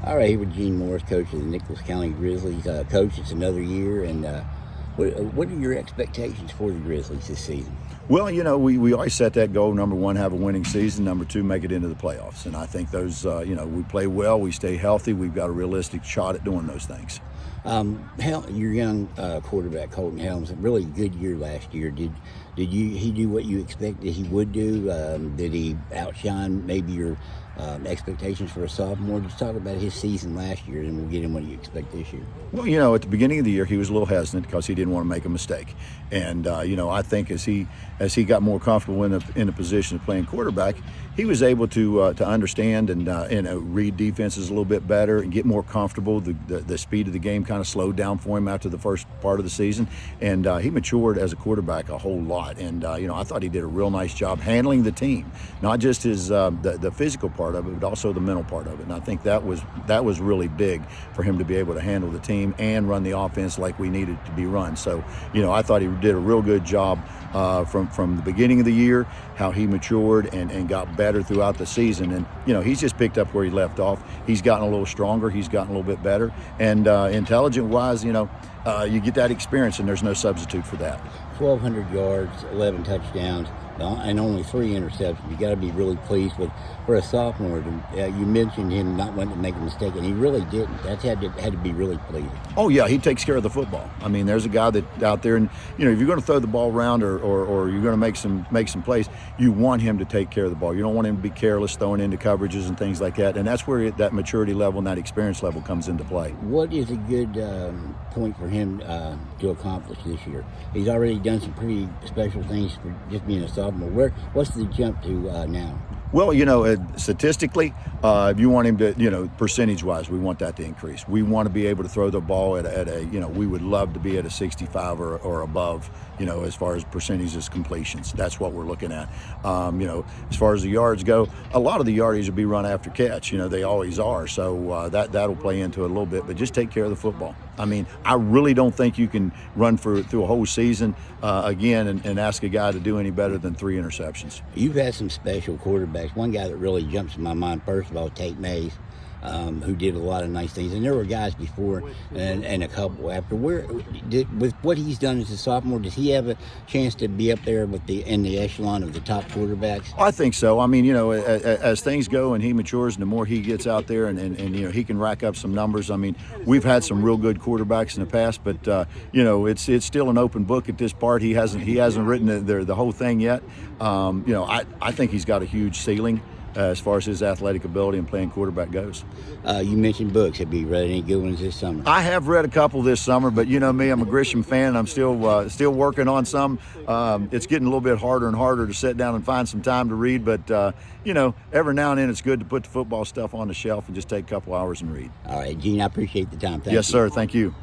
All right, here with Gene Morris, coach of the Nicolas County Grizzlies. Coach, it's another year, and what are your expectations for the Grizzlies this season? Well, we always set that goal. Number one, have a winning season. Number two, make it into the playoffs. And I think those, we play well, we stay healthy, we've got a realistic shot at doing those things. Your young quarterback, Coleton Hellems, a really good year last year. Did he do what you expected he would do? Did he outshine maybe your expectations for a sophomore? Just talk about his season last year, and we'll get him what you expect this year. Well, at the beginning of the year, he was a little hesitant because he didn't want to make a mistake. And I think as he got more comfortable in the position of playing quarterback, he was able to understand and read defenses a little bit better and get more comfortable. The speed of the game kind of slowed down for him after the first part of the season, and he matured as a quarterback a whole lot. And I thought he did a real nice job handling the team, not just his the physical part of it, but also the mental part of it. And I think that was really big for him to be able to handle the team and run the offense like we needed to be run. So I thought he did a real good job from the beginning of the year, how he matured and got better throughout the season. And he's just picked up where he left off. He's gotten a little stronger, he's gotten a little bit better, and intelligent wise, you get that experience, and there's no substitute for that. 1,200 yards, 11 touchdowns, and only 3 interceptions. You got to be really pleased with for a sophomore. You mentioned him not wanting to make a mistake, and he really didn't. That's had to be really pleasing. Oh yeah, he takes care of the football. I mean, there's a guy that out there, and if you're going to throw the ball around or you're going to make some plays, you want him to take care of the ball. You don't want him to be careless throwing into coverages and things like that. And that's where that maturity level and that experience level comes into play. What is a good point for him to accomplish this year? He's already done some pretty special things for just being a sophomore. What's the jump to now? Well, statistically, if you want him to, percentage-wise, we want that to increase. We want to be able to throw the ball at a we would love to be at a 65 or above, as far as percentages completions. That's what we're looking at. As far as the yards go, a lot of the yardage will be run after catch. They always are. So that'll play into it a little bit. But just take care of the football. I mean, I really don't think you can run through a whole season again and ask a guy to do any better than 3 interceptions. You've had some special quarterbacks. One guy that really jumps in my mind, first of all, Tate Mays, who did a lot of nice things. And there were guys before and a couple after. With what he's done as a sophomore, does he have a chance to be up there in the echelon of the top quarterbacks? I think so. I mean, as things go and he matures and the more he gets out there and he can rack up some numbers. I mean, we've had some real good quarterbacks in the past, but it's still an open book at this part. He hasn't written the whole thing yet. I think he's got a huge ceiling as far as his athletic ability and playing quarterback goes. You mentioned books. Have you read any good ones this summer? I have read a couple this summer, but me, I'm a Grisham fan. I'm still working on some. It's getting a little bit harder and harder to sit down and find some time to read, but every now and then it's good to put the football stuff on the shelf and just take a couple hours and read. All right, Gene, I appreciate the time. Thank you. Yes, sir. Thank you.